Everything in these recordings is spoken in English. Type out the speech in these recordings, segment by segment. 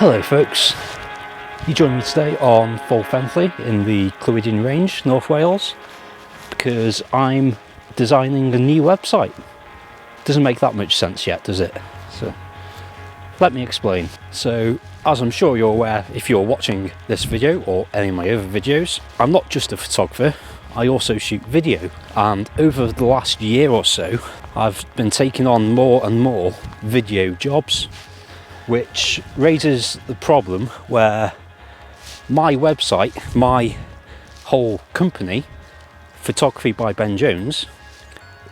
Hello folks, you join me today on Moel Famau in the Clwydyn Range, North Wales, because I'm designing a new website. Doesn't make that much sense yet, does it? So let me explain. So as I'm sure you're aware if you're watching this video or any of my other videos, I'm not just a photographer, I also shoot video, and over the last year or so I've been taking on more and more video jobs, which raises the problem where my website, my whole company, Photography by Ben Jones,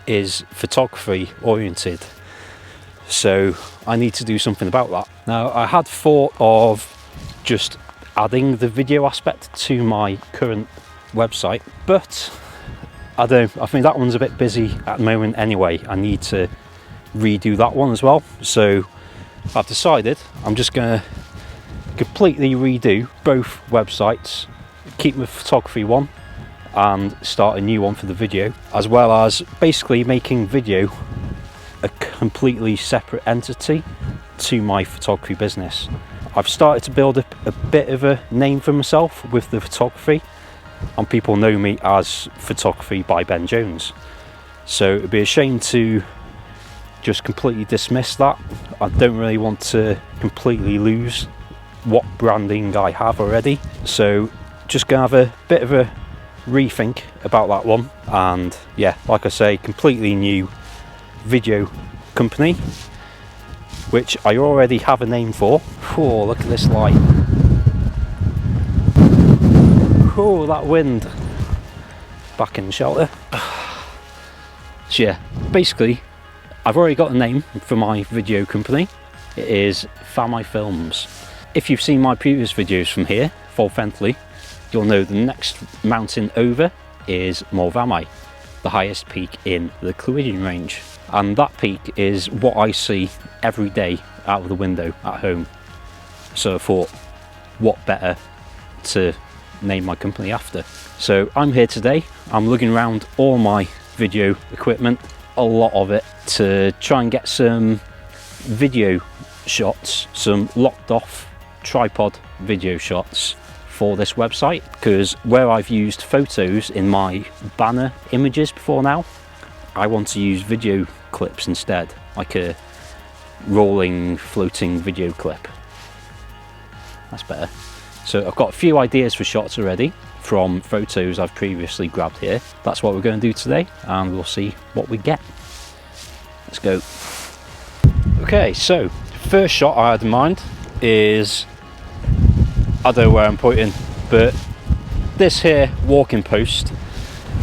is photography oriented. So I need to do something about that. Now, I had thought of just adding the video aspect to my current website, but I think that one's a bit busy at the moment anyway. I need to redo that one as well. So I've decided I'm just going to completely redo both websites, keep the photography one and start a new one for the video, as well as basically making video a completely separate entity to my photography business. I've started to build up a bit of a name for myself with the photography, and people know me as Photography by Ben Jones. So it'd be a shame to just completely dismiss that. I don't really want to completely lose what branding I have already. So just gonna have a bit of a rethink about that one, and yeah, like I say, completely new video company, which I already have a name for. Oh, look at this light. Oh, that wind. Back in the shelter. So yeah, basically I've already got a name for my video company. It is Famau Films. If you've seen my previous videos from here, Moel Famau, you'll know the next mountain over is Moel Famau, the highest peak in the Clwydyn Range. And that peak is what I see every day out of the window at home. So I thought, what better to name my company after? So I'm here today, I'm looking around all my video equipment, a lot of it, to try and get some video shots, some locked off tripod video shots for this website, because where I've used photos in my banner images before now, I want to use video clips instead, like a rolling floating video clip. That's better. So I've got a few ideas for shots already from photos I've previously grabbed here. That's what we're going to do today, and we'll see what we get. Let's go. Okay, so first shot I had in mind is, I don't know where I'm pointing, but this here walking post,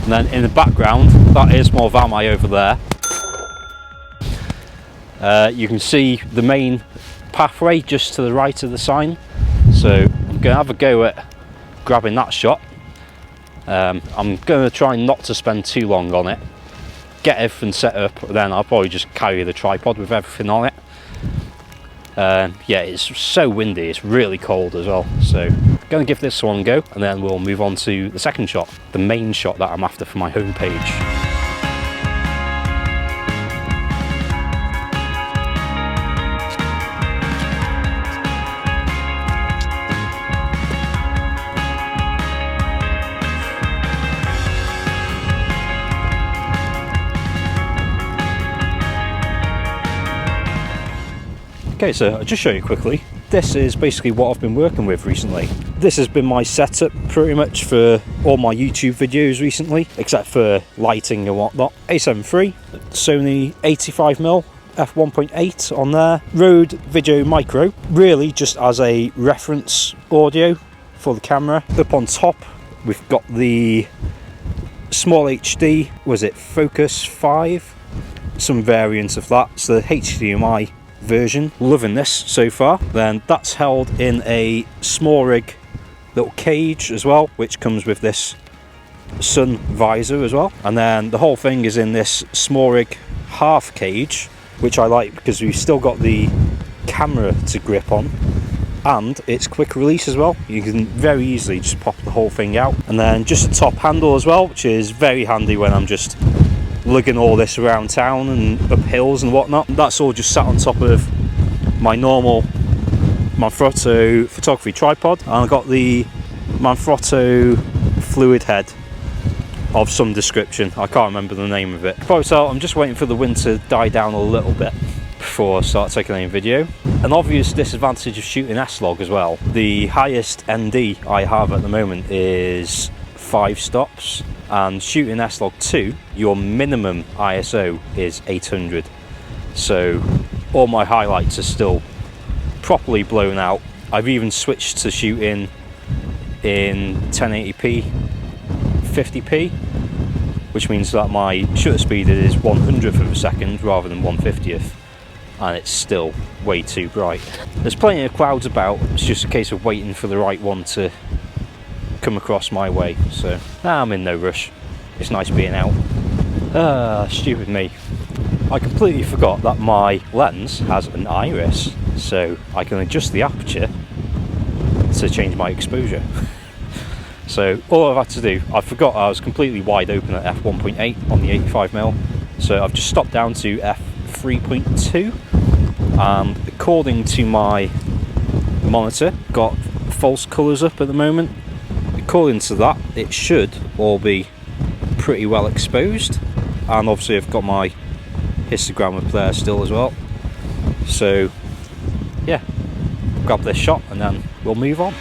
and then in the background that is Moel Famau over there. You can see the main pathway just to the right of the sign, so I'm going to have a go at grabbing that shot. I'm going to try not to spend too long on it, get everything set up, then I'll probably just carry the tripod with everything on it. Yeah, it's so windy, it's really cold as well, so I'm going to give this one a go, and then we'll move on to the second shot, the main shot that I'm after for my homepage. Okay, so I'll just show you quickly. This is basically what I've been working with recently. This has been my setup pretty much for all my YouTube videos recently, except for lighting and whatnot. A7 III, Sony 85mm f1.8 on there, Rode Video Micro, really just as a reference audio for the camera. Up on top we've got the SmallHD, was it Focus 5? Some variant of that. It's the HDMI version. Loving this so far. Then that's held in a SmallRig little cage as well, which comes with this sun visor as well. And then the whole thing is in this SmallRig half cage, which I like because we've still got the camera to grip on, and it's quick release as well. You can very easily just pop the whole thing out. And then just a top handle as well, which is very handy when I'm just lugging all this around town and up hills and whatnot. That's all just sat on top of my normal Manfrotto photography tripod, and I got the Manfrotto fluid head of some description. I can't remember the name of it. Probably so I'm just waiting for the wind to die down a little bit before I start taking any video. An obvious disadvantage of shooting S-Log as well, the highest ND I have at the moment is 5 stops, and shooting S-Log 2, your minimum ISO is 800. So all my highlights are still properly blown out. I've even switched to shooting in 1080p 50p, which means that my shutter speed is 100th of a second rather than 150th, and it's still way too bright. There's plenty of clouds about, it's just a case of waiting for the right one to come across my way, so I'm in no rush. It's nice being out. Stupid me. I completely forgot that my lens has an iris, so I can adjust the aperture to change my exposure. So all I've had to do, I forgot I was completely wide open at f1.8 on the 85mm, so I've just stopped down to f3.2, and according to my monitor, got false colours up at the moment. According to that, it should all be pretty well exposed, and obviously I've got my histogram up there still as well. So yeah, grab this shot and then we'll move on.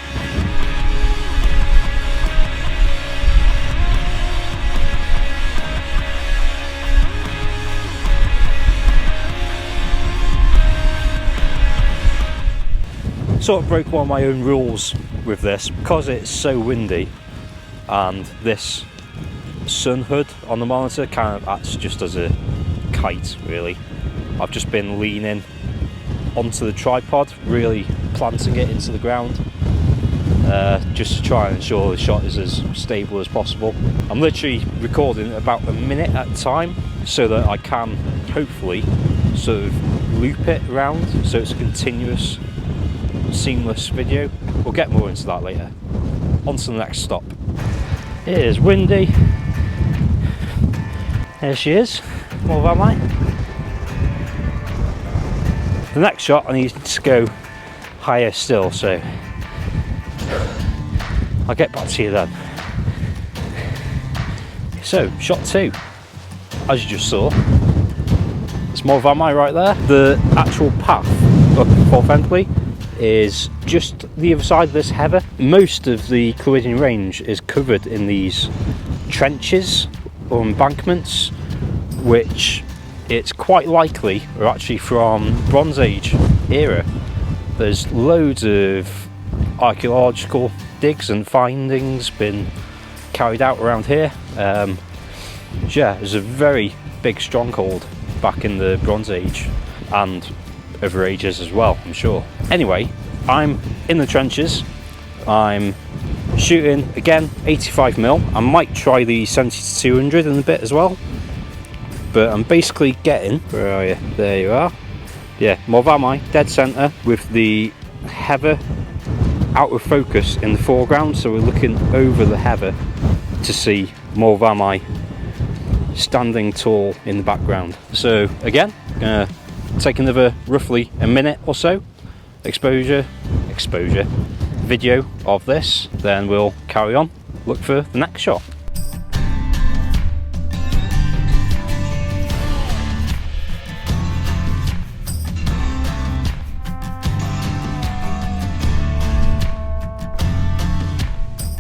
Sort of broke one of my own rules with this, because it's so windy and this sun hood on the monitor kind of acts just as a kite really. I've just been leaning onto the tripod, really planting it into the ground, just to try and ensure the shot is as stable as possible. I'm literally recording about a minute at a time so that I can hopefully sort of loop it around so it's a continuous, seamless video. We'll get more into that later. On to the next stop. It is windy. There she is, Moel Famau. The next shot I need to go higher still, so I'll get back to you then. So, shot 2, as you just saw, it's Moel Famau right there. The actual path up for Phantom is just the other side of this heather. Most of the Clwydyn range is covered in these trenches or embankments, which it's quite likely are actually from Bronze Age era. There's loads of archaeological digs and findings been carried out around here. Yeah, there's a very big stronghold back in the Bronze Age and other ages as well, I'm sure. Anyway, I'm in the trenches. I'm shooting again 85mm. I might try the 70-200 in a bit as well, but I'm basically getting, where are you? There you are. Yeah, Moel Famau dead centre with the heather out of focus in the foreground, so we're looking over the heather to see Moel Famau standing tall in the background. So again, gonna take another roughly a minute or so exposure video of this, then we'll carry on, look for the next shot.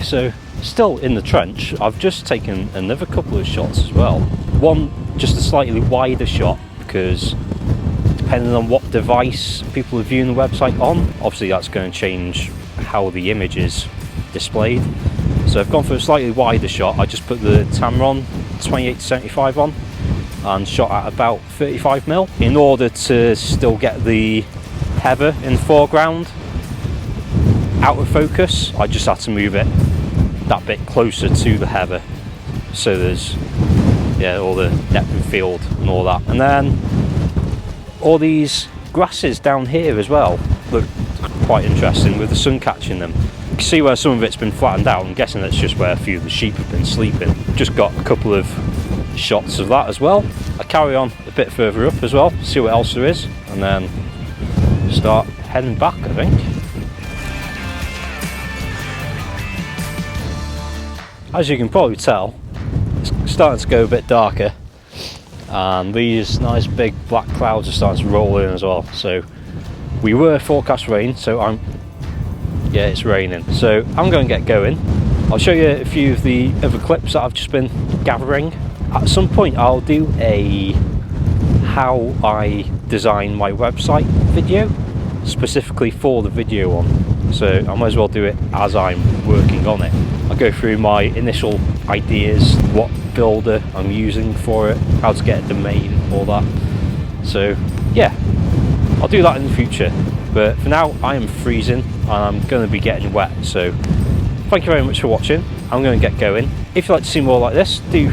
So still in the trench, I've just taken another couple of shots as well. One just a slightly wider shot, because depending on what device people are viewing the website on, obviously that's going to change how the image is displayed. So I've gone for a slightly wider shot. I just put the Tamron 28-75 on and shot at about 35mm in order to still get the heather in the foreground out of focus. I just had to move it that bit closer to the heather, so there's all the depth of field and all that. And then all these grasses down here as well look quite interesting with the sun catching them. You can see where some of it's been flattened out. I'm guessing that's just where a few of the sheep have been sleeping. Just got a couple of shots of that as well. I carry on a bit further up as well, see what else there is, and then start heading back, I think. as you can probably tell, it's starting to go a bit darker, and these nice big black clouds are starting to roll in as well. So we were forecast rain, so yeah, it's raining, so I'm going to get going. I'll show you a few of the other clips that I've just been gathering. At some point I'll do a how I design my website video specifically for the video one, so I might as well do it as I'm working on it. I'll go through my initial ideas, what builder I'm using for it, how to get a domain, all that. So yeah, I'll do that in the future, but for now I am freezing and I'm going to be getting wet. So thank you very much for watching. I'm going to get going. If you'd like to see more like this, do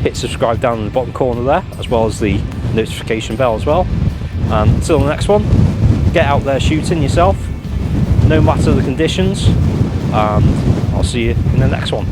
hit subscribe down in the bottom corner there, as well as the notification bell as well. And until the next one, get out there shooting yourself, no matter the conditions, and I'll see you in the next one.